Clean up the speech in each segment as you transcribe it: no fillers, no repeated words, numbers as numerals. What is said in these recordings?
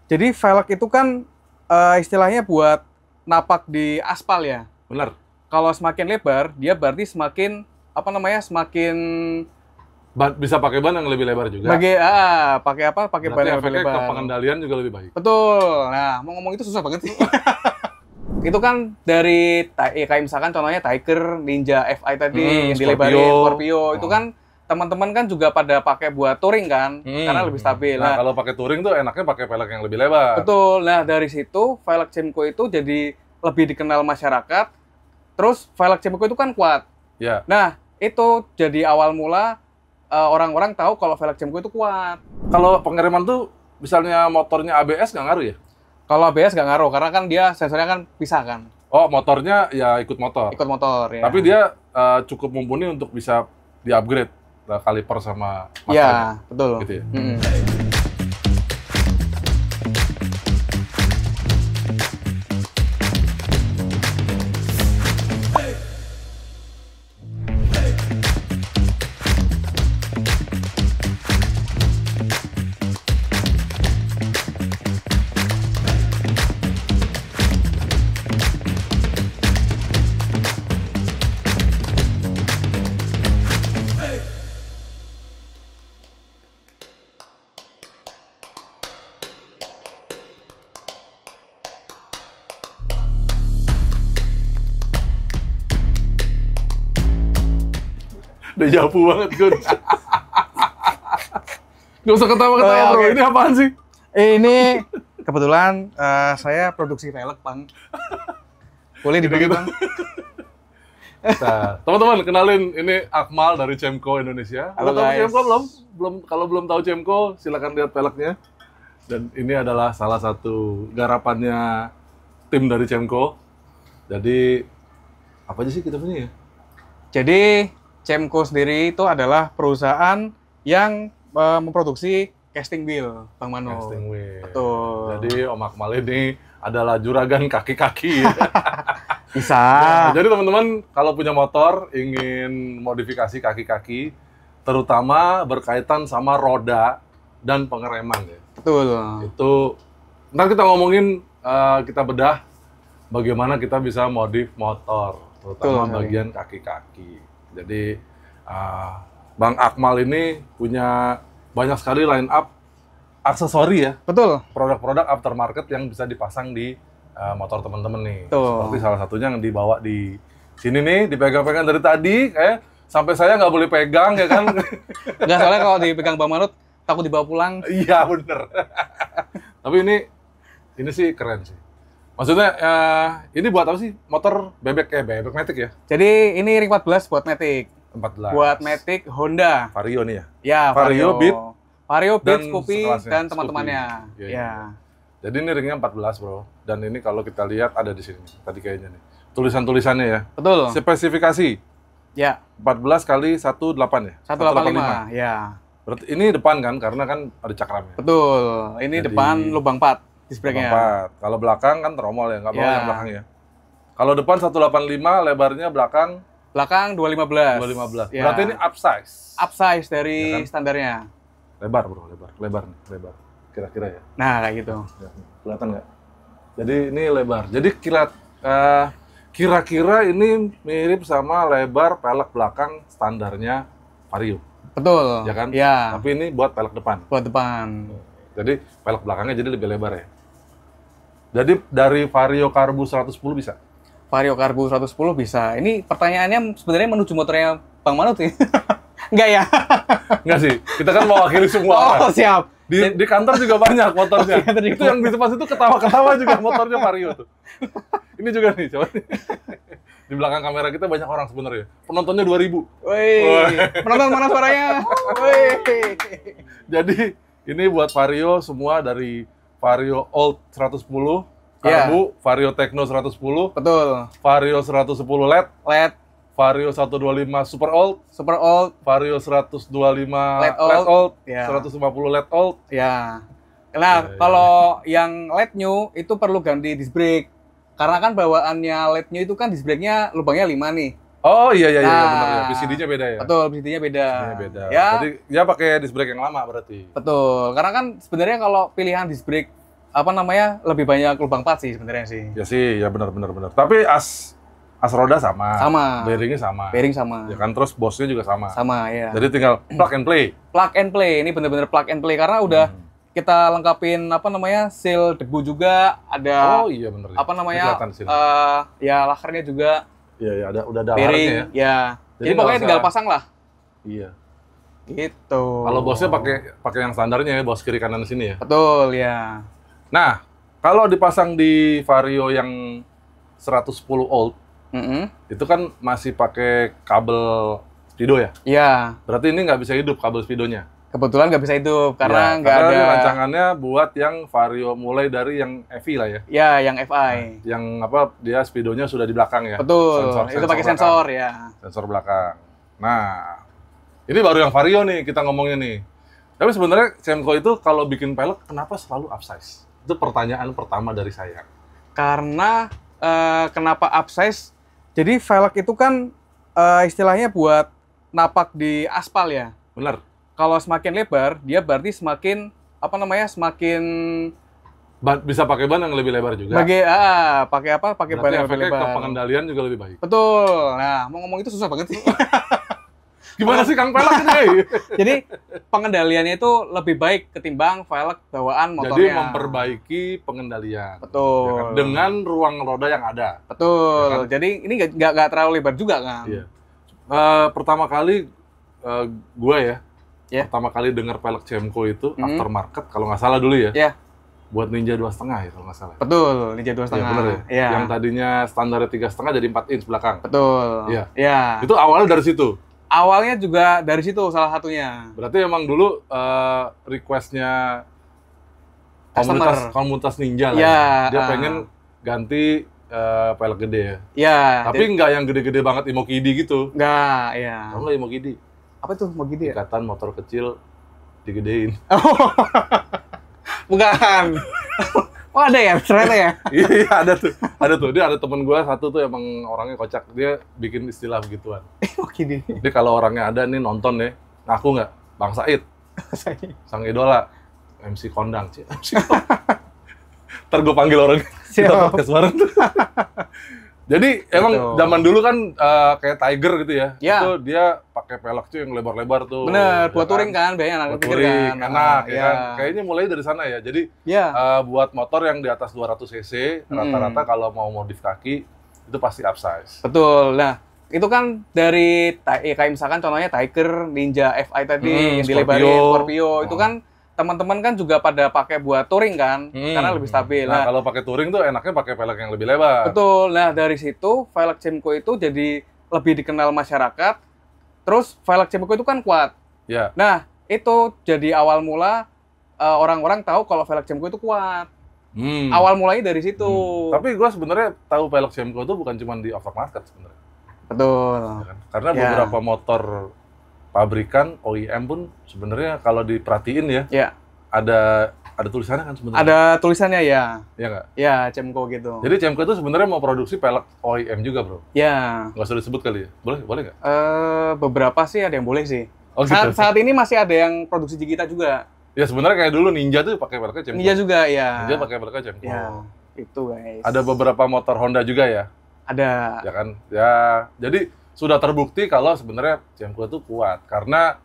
Jadi velg itu kan istilahnya buat napak di aspal ya. Benar. Kalau semakin lebar, dia berarti semakin apa namanya? Semakin Bisa pakai ban yang lebih lebar juga. pakai apa? Pakai ban Berarti yang lebih efeknya ke lebar. pengendalian juga lebih baik. Betul. Nah, mau ngomong itu susah banget sih. Itu kan dari kayak misalkan contohnya Tiger, Ninja FI tadi yang dilebarin, Scorpio. Itu kan teman-teman kan juga pada pakai buat touring kan, karena lebih stabil. Nah, kalau pakai touring tuh enaknya pakai velg yang lebih lebar. Betul. Nah, dari situ velg Cemco itu jadi lebih dikenal masyarakat. Terus velg Cemco itu kan kuat. Ya. Nah, itu jadi awal mula orang-orang tahu kalau velg Cemco itu kuat. Kalau pengereman tuh misalnya motornya ABS nggak ngaruh ya? Kalau ABS nggak ngaruh, karena kan dia sensornya kan pisah kan. Oh, motornya ya ikut motor. Ikut motor, ya. Tapi dia cukup mumpuni untuk bisa di-upgrade kaliper sama masternya. Iya, betul. Gitu ya? Udah jabu banget, Gun. Gak usah ketawa-ketawa, bro. Oke. Ini apaan sih? Ini kebetulan saya produksi velg, Bang. Boleh dibagi, Gitu-gitu. Bang? Nah, teman-teman, kenalin, ini Akmal dari Cemco Indonesia. Halo, Tahu guys. Cemco belum? Kalau belum tahu Cemco, silakan lihat velgnya. Dan ini adalah salah satu garapannya tim dari Cemco. Jadi, apa aja sih kita punya ya? Jadi, Cemco sendiri itu adalah perusahaan yang memproduksi casting wheel, Bang Mano. Casting wheel. Betul. Jadi Om Akmal ini adalah juragan kaki-kaki. Bisa. Nah, jadi teman-teman kalau punya motor ingin modifikasi kaki-kaki, terutama berkaitan sama roda dan pengereman ya. Betul. Itu ntar kita ngomongin kita bedah bagaimana kita bisa modif motor, terutama Betul, bagian kaki-kaki. Jadi Bang Akmal ini punya banyak sekali line up aksesori ya, Betul. produk-produk aftermarket yang bisa dipasang di motor teman-teman nih. Betul. Seperti salah satunya yang dibawa di sini nih, dipegang-pegang dari tadi, kayak sampai saya nggak boleh pegang ya kan? Nggak, soalnya kalau dipegang Bang Manut, takut dibawa pulang. Iya bener. Tapi ini sih keren sih. Maksudnya ini buat apa sih? Motor bebek Matic ya? Jadi ini ring 14 buat Matic. 14. Buat Matic Honda. Vario nih ya? Ya, Vario, Beat, Beat, dan Scoopy, sekelasnya, dan teman-temannya. Scoopy. Iya, Ya. Jadi ini ringnya 14 bro. Dan ini kalau kita lihat ada di sini. Tadi kayaknya nih. Tulisan-tulisannya ya. Betul. Spesifikasi Ya, 14 kali 18 ya? 185. Ya. Berarti ini depan kan? Karena kan ada cakramnya. Betul. Ini Jadi, depan lubang 4 disc Lubang brake-nya. 4. Kalau belakang kan tromol ya, nggak bawa Ya. yang belakang ya. Kalau depan 185, lebarnya belakang Belakang 215. 215. Ya. Berarti ini upsize. Upsize dari Ya kan? standarnya. Lebar bro, lebar nih, lebar. Kira-kira ya. Nah, kayak gitu. Ya, kelihatan nggak? Jadi ini lebar. Jadi kira-kira ini mirip sama lebar pelek belakang standarnya Vario. Betul. Ya kan? Ya. Tapi ini buat pelek depan. Buat depan. Jadi pelek belakangnya jadi lebih lebar ya. Jadi dari Vario Karbu 110 bisa? Vario Karbu 110 bisa. Ini pertanyaannya sebenarnya menuju motornya Bang Manut ya? Enggak ya? Enggak sih, kita kan mewakili semua Oh, orang. siap. Di kantor juga banyak motornya. Di kantor juga Itu yang di tempat itu ketawa-ketawa juga motornya Vario tuh. Ini juga nih, coba nih. Di belakang kamera kita banyak orang sebenarnya. Penontonnya 2000. Woi, penonton mana suaranya? Woi. Jadi ini buat Vario semua dari Vario Old 110, Ya. Karbu, Vario Techno 110, Betul. Vario 110 LED, LED, Vario 125 Super Old, super old, Vario 125 LED LED Old, Ya. 150 LED Old. ya. Nah, Ya. kalau yang LED new itu perlu ganti disc brake. Karena kan bawaannya LED new itu kan disc brake-nya lubangnya 5 nih. Oh iya iya Nah, benar ya. PCD-nya beda ya. Betul, PCD-nya beda. PCD-nya beda. Ya, Jadi dia pakai disc brake yang lama berarti. betul. Karena kan sebenarnya kalau pilihan disc brake apa namanya, lebih banyak lubang plat sih sebenarnya sih. Ya sih, ya benar. Tapi as roda sama. Sama. Bearingnya sama. Bearing sama. Ya kan, terus bosnya juga sama. Sama, ya. Jadi tinggal plug and play. Plug and play, ini bener-bener plug and play karena udah kita lengkapin apa namanya, seal debu juga, ada Oh iya bener. apa namanya, Ini kelihatan sini. ya lakernya juga, Iya, ya udah ada bearing, laharnya ya. ya. Jadi Jadi pokoknya nggak tinggal usah- pasang lah. Iya. Gitu. Kalau bosnya pakai yang standarnya ya, bos kiri kanan sini ya. Betul, ya. Nah, kalau dipasang di Vario yang 110 volt, itu kan masih pakai kabel speedo ya? Iya. Berarti ini nggak bisa hidup kabel speedonya? Kebetulan nggak bisa hidup karena Ya, nggak karena ada. ini rancangannya buat yang Vario mulai dari yang EV lah ya. Ya, yang FI. Yang apa, dia speedonya sudah di belakang ya? Betul. Itu pakai belakang. sensor ya. Sensor belakang. Nah, ini baru yang Vario nih kita ngomongnya nih. Tapi sebenarnya Cemco itu kalau bikin pelek kenapa selalu upsize? Itu pertanyaan pertama dari saya. Karena kenapa upsize? Jadi velg itu kan istilahnya buat napak di aspal ya. Benar. Kalau semakin lebar, dia berarti semakin apa namanya, semakin Bisa pakai ban yang lebih lebar juga. pakai apa? Pakai ban yang lebih efeknya ke lebar. pengendalian juga lebih baik. Betul. Nah, mau ngomong itu susah banget sih. Gimana sih Kang Pelek ini? Jadi pengendaliannya itu lebih baik ketimbang velg bawaan motornya. Jadi memperbaiki pengendalian. Betul. Ya kan? Dengan ruang roda yang ada. Betul. Ya kan? Jadi ini nggak terlalu lebar juga kan. Iya. Pertama kali gue ya, Ya. pertama kali dengar pelek Cemco itu aftermarket kalau nggak salah dulu ya. Ya. Buat Ninja 2,5 ya kalau nggak salah. Betul, Ninja 2,5. Iya bener ya. Iya. Yang tadinya standarnya 3,5 jadi 4 inch belakang. Betul. Iya. Iya. Itu awalnya dari situ. Awalnya juga dari situ salah satunya. Berarti emang dulu requestnya komunitas ninja lah. Iya, Ya. Dia pengen ganti pelek gede ya. Iya. Tapi nggak yang gede-gede banget Imokidi gitu. Enggak, ya. Tahu nggak Imokidi? Apa tuh mau gitu ya? Ikatan motor kecil digedein. Bukan. Oh ada ya, ternyata ya. Iya ada tuh. Dia ada temen gue satu tuh emang orangnya kocak. Dia bikin istilah begituan. Oh gini. Jadi kalau orangnya ada nih nonton ya, ngaku nggak? Bang Said, sang idola, MC Kondang. MC Kondang. Ntar gue panggil orang kita Siap. podcast bareng tuh. Jadi emang zaman dulu kan kayak Tiger gitu ya. Ya. Itu dia pakai pelek tuh yang lebar-lebar tuh. Bener, ya buat kan? touring kan, banyak anak Buat pikir touring, kan. enak ya Iya. kan. Kayaknya mulai dari sana ya. Jadi Iya. buat motor yang di atas 200 cc, rata-rata kalau mau modif kaki itu pasti upsize. Betul. Nah, itu kan dari kayak misalkan contohnya Tiger, Ninja FI tadi yang dilebarin, Scorpio, itu kan teman-teman kan juga pada pakai buat touring kan, karena lebih stabil. Nah, kalau pakai touring tuh enaknya pakai pelek yang lebih lebar. Betul. Nah, dari situ velg Cemco itu jadi lebih dikenal masyarakat. Terus velg Cemco itu kan kuat. Ya. Nah, itu jadi awal mula orang-orang tahu kalau velg Cemco itu kuat. Awal mulanya dari situ. Tapi gue sebenarnya tahu pelek Cemco itu bukan cuma di aftermarket sebenarnya. Betul. Ya kan? Karena beberapa motor pabrikan OEM pun sebenarnya kalau diperhatiin ya, Ya. ada tulisannya kan sebenarnya. Ada tulisannya ya. Ya nggak? Ya, Cemco gitu. Jadi Cemco itu sebenarnya mau produksi pelek OEM juga, bro. Ya. Nggak usah disebut kali ya? Boleh nggak? Beberapa sih ada yang boleh sih. Oh, gitu. Saat ini masih ada yang produksi di kita juga. Ya sebenarnya kayak dulu Ninja tuh pakai peleknya Cemco. Ninja juga ya. Ninja pakai peleknya Cemco. Ya, itu guys. Ada beberapa motor Honda juga ya? Ada. Ya kan? Ya, jadi sudah terbukti kalau sebenarnya Cemco itu kuat karena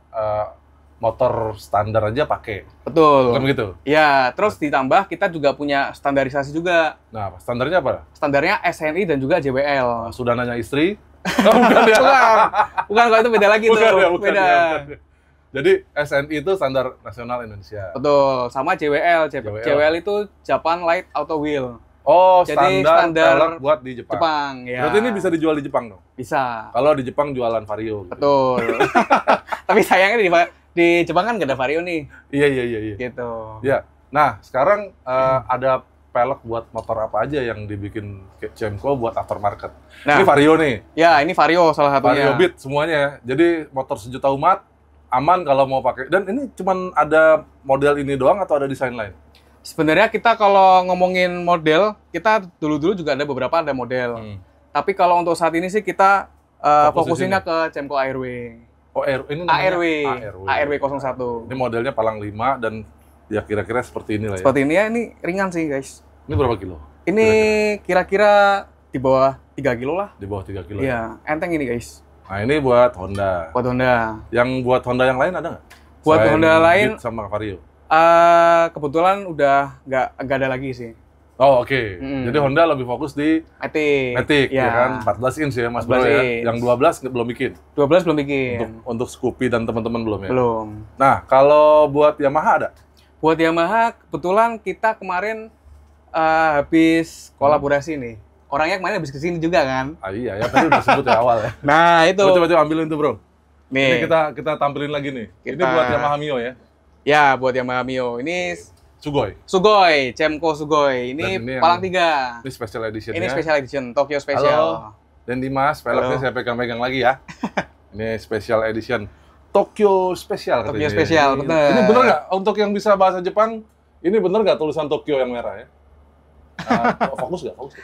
motor standar aja pakai. Betul. Bukan begitu? Ya, terus ditambah kita juga punya standarisasi juga. Nah, standarnya apa? Standarnya SNI dan juga JWL. Sudah nanya istri? Oh, bukan ya? Bukan, kalau itu beda lagi tuh. Bukan Beda. ya. Jadi SNI itu standar nasional Indonesia. Betul, sama JWL. JWL itu Japan Light Auto Wheel. Oh, Jadi standar pelek buat di Jepang. Jepang, ya. Berarti ini bisa dijual di Jepang dong? Bisa. Kalau di Jepang jualan Vario. Gitu. Betul. Tapi sayangnya di Jepang kan nggak ada Vario nih. Iya. Gitu. Ya. Nah, sekarang ada pelek buat motor apa aja yang dibikin Cemco buat aftermarket. Nah, Ini Vario nih. Ya, ini Vario salah satunya. Vario Beat semuanya. Jadi motor sejuta umat, aman kalau mau pakai. Dan ini cuman ada model ini doang atau ada desain lain? Sebenarnya kita kalau ngomongin model, kita dulu-dulu juga ada beberapa model. Tapi kalau untuk saat ini sih kita fokusinnya ke Cemco ARW. Oh, ini namanya ARW. ARW. ARW 01. Ini modelnya Palang 5 dan Ya kira-kira seperti ini lah ya. Seperti ini ya, ini ringan sih guys. Ini berapa kilo? Ini kira-kira di bawah 3 kilo lah. Di bawah 3 kilo. Iya, enteng ini guys. Nah ini buat Honda. Buat Honda. Yang buat Honda yang lain ada nggak? Buat Selain Honda lain Beat sama Vario. Kebetulan udah nggak ada lagi sih. Oh oke. Jadi Honda lebih fokus di Matic ya kan, 14 inch ya Mas Bro ya. Yang 12 belum bikin. 12 belum bikin. Untuk Scoopy dan teman-teman belum ya? Belum. Nah, kalau buat Yamaha ada? Buat Yamaha kebetulan kita kemarin habis kolaborasi nih. Orangnya kemarin habis kesini juga kan? Ah iya ya, tadi udah sebut ya awal ya. Nah, itu. Coba ambilin tuh, Bro. Nih. Ini kita tampilin lagi nih. Ini buat Yamaha Mio ya? Ya, buat Yamaha Mio. Ini Sugoi, Cemco Sugoi. Ini Palang 3. Ini special edition. Ini special edition, Tokyo Special. Halo. Dan Dimas, velgnya saya pegang-pegang lagi ya. Ini special edition Tokyo Special katanya. Tokyo Special, bener. Ini bener nggak? Untuk yang bisa bahasa Jepang, ini bener nggak tulisan Tokyo yang merah ya? Fokus nggak? Fokus.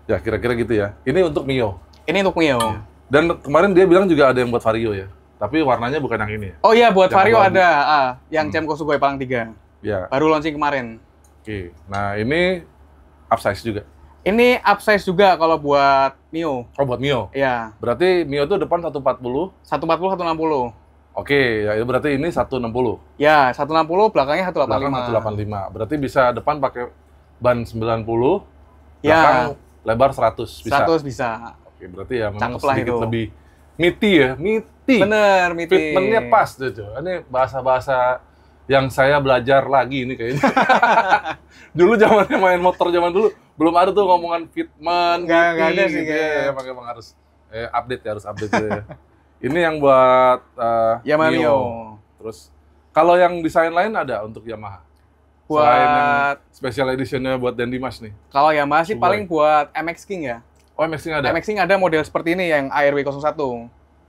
Ya kira-kira gitu ya. Ini untuk Mio. Ini untuk Mio. Dan kemarin dia bilang juga ada yang buat Vario ya. Tapi warnanya bukan yang ini ya? Oh iya, buat Vario ada. Yang Cemco Sugoi Palang 3. Ya. Baru launching kemarin. Oke. Nah ini upsize juga? Ini upsize juga kalau buat Mio. Oh buat Mio? Iya. Berarti Mio itu depan 140? 140, 160. Oke, ya berarti ini 160? Ya, 160, belakangnya 185. Belakang 185. Berarti bisa depan pakai ban 90, ya. Belakang lebar 100 bisa? 100 bisa. Oke, berarti ya memang Cakep sedikit itu. lebih meaty ya, meaty. Bener, meaty. Fitmentnya pas tuh. Ini bahasa-bahasa yang saya belajar lagi ini kayaknya. Dulu zamannya main motor zaman dulu belum ada tuh ngomongan fitment. Nggak ada sih gitu kayaknya. ya. Emang harus harus update gitu ya. Ini yang buat Yamaha Mio. Terus kalau yang desain lain ada untuk Yamaha? Buat selain yang special editionnya buat Dan Dimas nih. Kalau Yamaha sih paling buat MX King ya. Oh, MX King ada? MX King ada model seperti ini yang ARW01.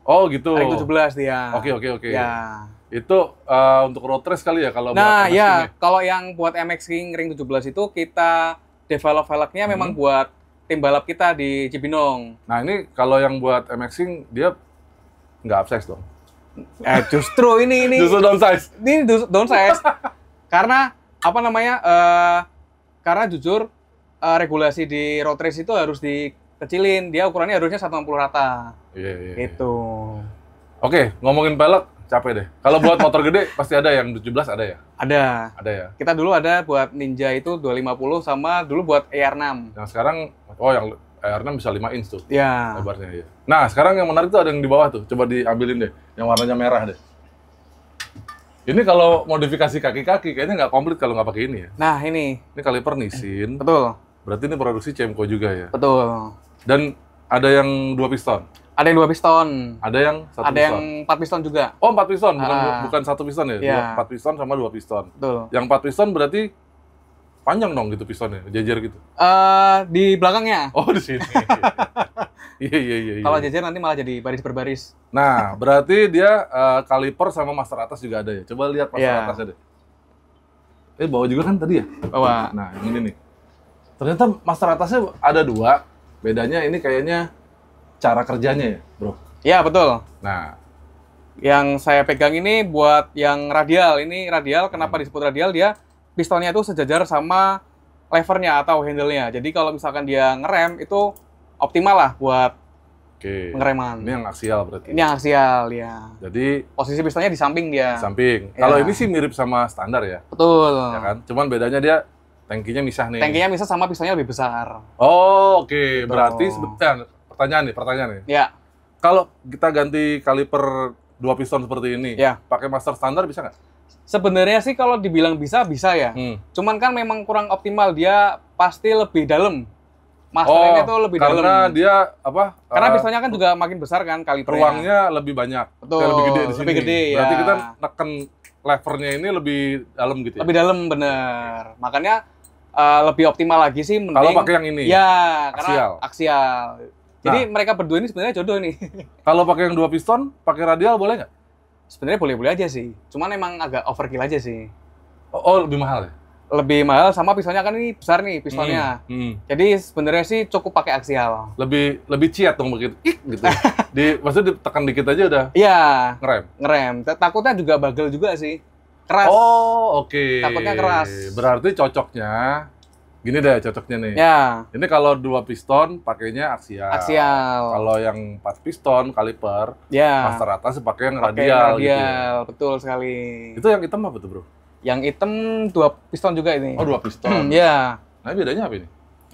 Oh gitu. RX17 dia. Oke. Ya. Itu untuk road race kali ya kalau buat MX King ya? Kalau yang buat MX King Ring 17 itu kita develop velgnya memang buat tim balap kita di Cibinong. Nah ini kalau yang buat MX King dia nggak upsize dong? Justru ini justru downsize. Ini downsize. Karena apa namanya? Karena jujur regulasi di road race itu harus dikecilin. Dia ukurannya harusnya 160 rata. Iya. Gitu. Oke, ngomongin pelek capek deh. Kalau buat motor gede pasti ada yang 17 ada ya? Ada ya. Kita dulu ada buat Ninja itu 250 sama dulu buat AR6. Yang sekarang yang AR6 bisa 5 inch tuh. Ya. Lebarnya ya. Nah, sekarang yang menarik tuh ada yang di bawah tuh. Coba diambilin deh, yang warnanya merah deh. Ini kalau modifikasi kaki-kaki kayaknya nggak komplit kalau nggak pakai ini ya. Nah, ini. Ini kaliper Nissin. Betul. Berarti ini produksi Cemco juga ya. Betul. Dan ada yang 2 piston. Ada yang 2 piston. Ada yang 1 piston. Ada yang 4 piston juga. Oh, 4 piston, bukan 1 piston ya? Iya. 4 piston sama 2 piston. Betul. Yang 4 piston berarti panjang dong gitu pistonnya, jejer gitu. Di belakangnya. Oh, di sini. Iya. Kalau jejer nanti malah jadi baris berbaris. Nah, berarti dia kaliper sama master atas juga ada ya. Coba lihat master atasnya deh. Bawah juga kan tadi ya? Bawah. Nah, yang ini nih. Ternyata master atasnya ada 2. Bedanya ini kayaknya cara kerjanya ya, bro? Iya, betul. Nah, yang saya pegang ini buat yang radial. Ini radial, kenapa disebut radial? Dia pistonnya itu sejajar sama levernya atau handle-nya. Jadi kalau misalkan dia ngerem, itu optimal lah buat pengereman. Ini yang aksial berarti? Ini yang aksial, ya. Jadi posisi pistonnya di samping dia. Di samping. Ya. Kalau ini sih mirip sama standar ya? Betul. Ya kan? Cuman bedanya dia tangkinya misah nih. Tangkinya misah sama pistonnya lebih besar. Oh, oke. Berarti pertanyaan nih. Ya. Kalau kita ganti kaliper 2 piston seperti ini, pakai master standar bisa nggak? Sebenarnya sih kalau dibilang bisa ya. Cuman kan memang kurang optimal, dia pasti lebih dalam. Masternya itu lebih dalam. Karena dia Karena pistonnya kan juga makin besar kan kalipernya. Ruangnya lebih banyak. Betul. Lebih gede di sini. Lebih gede ya. Berarti kita neken levernya ini lebih dalam gitu ya? Lebih dalam, bener. Makanya lebih optimal lagi sih mending. Kalau pakai yang ini? Ya, karena aksial. Jadi Nah, mereka berdua ini sebenarnya jodoh nih. Kalau pakai yang 2 piston, pakai radial boleh nggak? Sebenarnya boleh-boleh aja sih. Cuman emang agak overkill aja sih. Oh, lebih mahal ya? Lebih mahal sama pistonnya kan ini besar nih pistonnya. Jadi sebenarnya sih cukup pakai aksial. Lebih ciat dong begitu. Gitu. Maksudnya ditekan dikit aja udah. Iya. Ngerem. Takutnya juga bagel juga sih. keras. Oh, oke. Takutnya keras. Berarti cocoknya, gini deh cocoknya nih. Ya, Ini kalau 2 piston pakainya aksial. aksial. Kalau yang 4 piston kaliper, Ya, master atas pakai yang pakai radial, gitu ya. radial, betul sekali. Itu yang hitam apa tuh, Bro? Yang hitam 2 piston juga ini. Oh, 2 piston. Ya, Nah, bedanya apa ini?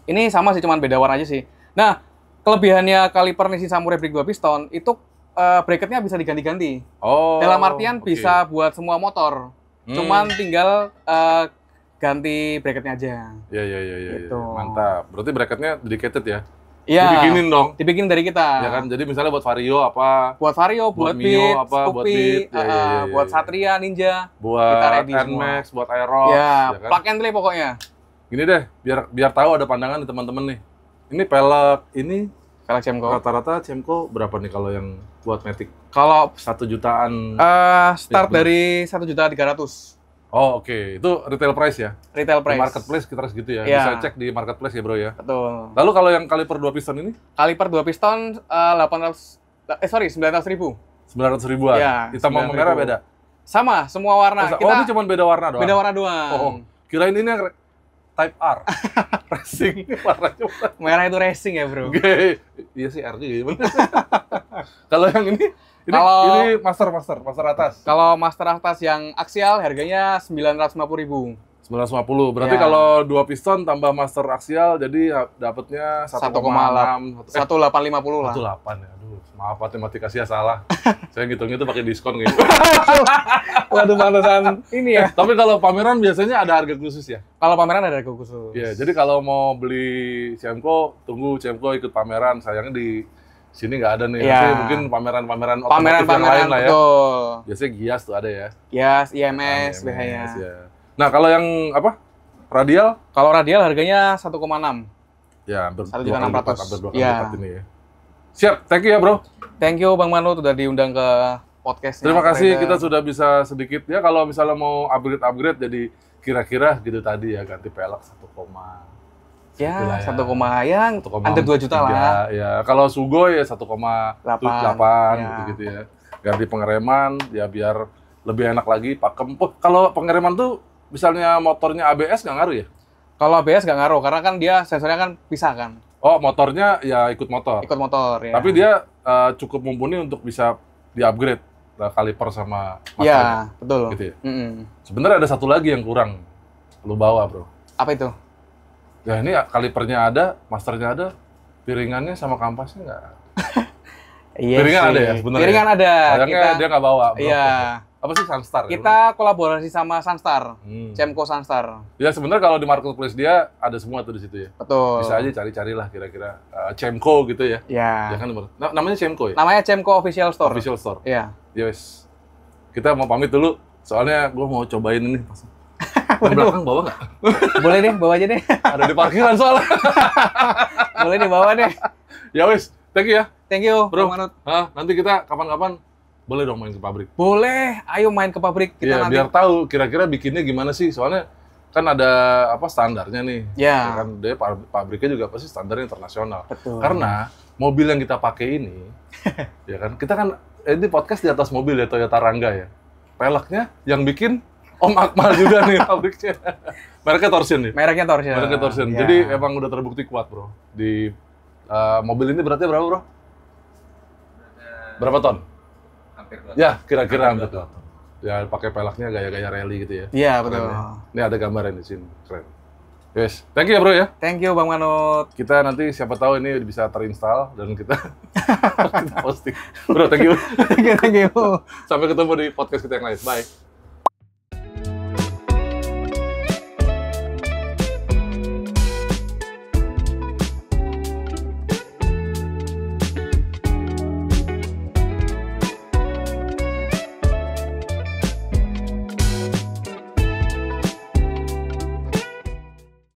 ini sama sih, cuman beda warna aja sih. Nah, kelebihannya kaliper Nissin Samurai Brick 2 piston, itu bracketnya bisa diganti-ganti. Oh. Dalam artian oke. bisa buat semua motor. Cuman tinggal ganti bracketnya aja. Ya, ya, ya, ya. Gitu. Mantap. Berarti bracketnya dedicated ya? Iya. Dibikinin dong. Dibikin dari kita. Ya kan? Jadi misalnya buat Vario apa, Buat Vario, buat Buat Mio, Beat, apa, buat Scoopy, Beat. Ya, ya, ya, buat ya. Satria, Ninja. Kita buat ready semua. NMAX, buat Aerox, Ya, kan? plug and play pokoknya. Gini deh, biar tahu ada pandangan nih teman-teman nih. Ini pelek ini Kalau Cemco. rata-rata Cemco berapa nih kalau yang buat Matic? Kalau 1 jutaan. start bener. dari 1.300.000 Oh, oke. Itu retail price ya? retail Di price. marketplace sekitar segitu ya. Iya. Bisa cek di marketplace ya, Bro ya. Betul. Lalu kalau yang kaliper 2 piston ini Kaliper 2 piston 900 ribu. 900 ribuan. Iya, Hitam sama 900.000. merah beda. Sama, semua warna. Oh, ini cuma beda warna doang. beda warna doang. Oh, kirain ini yang Type R. Racing warnanya. Merah itu racing ya, Bro. Oke. Iya sih R juga. Kalau yang ini Kalau- ini master atas. Kalau master atas yang aksial harganya 950.000. 950. Berarti Ya. kalau 2 piston tambah master aksial jadi dapatnya 1,6 1.850 lah. 1,8 ya. Aduh, maaf matematika saya salah. Saya ngitungnya itu pakai diskon gitu. Waduh, pantesan ini ya. Tapi kalau pameran biasanya ada harga khusus ya. Kalau pameran ada harga khusus. Iya, jadi kalau mau beli Cemco, tunggu Cemco ikut pameran. Sayangnya di sini nggak ada nih. Iya. Nanti mungkin pameran-pameran otomotif yang lain Pameran-pameran lah ya. betul. Biasanya Gias tuh ada ya. Yes, IMS, AMS, biasanya. ya. Nah, kalau yang apa? Radial? Kalau radial harganya 1,6. Ya, hampir 1.600.000. 2 kali lipat, hampir 2 kali Iya. lipat ini ya. Siap, thank you ya, Bro. Thank you Bang Manu udah diundang ke podcast. Terima kasih, kita sudah bisa sedikit ya kalau misalnya mau upgrade jadi kira-kira gitu tadi ya, ganti pelek 1,1 Ya, 1, yang 1,3, under 2 juta lah. ya. Kalau Sugoi ya 1,8 Ya. gitu ya. Ganti pengereman ya biar lebih enak lagi pakem. Oh, kalau pengereman tuh misalnya motornya ABS nggak ngaruh ya? Kalau ABS nggak ngaruh karena kan dia sensornya kan pisah kan. Oh, motornya ya ikut motor. Ikut motor ya. Tapi dia cukup mumpuni untuk bisa di-upgrade kaliper sama masternya. Iya, betul. Gitu ya. Mm-mm. Sebenarnya ada satu lagi yang kurang. Lu bawa, Bro. Apa itu? Ya ini kalipernya ada, masternya ada, piringannya sama kampasnya nggak. Iya Piringan sih. ada ya sebenarnya? Piringan ada. Sayangnya dia nggak bawa. Bro. Iya. Apa sih Sunstar? ya? Kita kolaborasi sama Sunstar. Hmm. Cemco Sunstar. Ya sebenarnya kalau di marketplace dia ada semua tuh di situ ya. Betul. Bisa aja cari-carilah kira-kira Cemco gitu ya. Ya Ya. kan namanya Cemco ya? Namanya Cemco Official Store. Official Store. Iya. Yes. Kita mau pamit dulu. Soalnya gue mau cobain ini. Di belakang bawa nggak? Boleh deh, bawa aja deh. Ada di parkiran soalnya. Boleh dibawa deh. Ya wis, thank you ya. Thank you, Bro. Bang Manut. Nanti kita kapan-kapan boleh dong main ke pabrik. Boleh, ayo main ke pabrik kita Iya, nanti. biar tahu kira-kira bikinnya gimana sih. Soalnya kan ada apa standarnya nih. Ya. Kan dia pabriknya juga pasti standarnya internasional. Betul. Karena mobil yang kita pakai ini, ya kan, kita kan ini podcast di atas mobil ya Toyota Rangga ya. Peleknya yang bikin Om Akmal juga nih pabriknya. Mereknya Torsion ya. Mereknya Torsion. Mereknya Torsion. Ya. Jadi emang udah terbukti kuat, Bro. Di mobil ini berarti berapa, Bro? Berapa ton? Hampir 2 Ya, kira-kira hampir 2 ton. Ya, pakai peleknya gaya-gaya rally gitu ya. Iya, betul. Keren ya. Ini ada gambarnya di sini. Keren. Yes. Thank you ya, Bro ya. Thank you Bang Manut. Kita nanti siapa tahu ini bisa terinstall dan kita kita posting. Bro, thank you. Thank you. Sampai ketemu di podcast kita yang lain. Bye.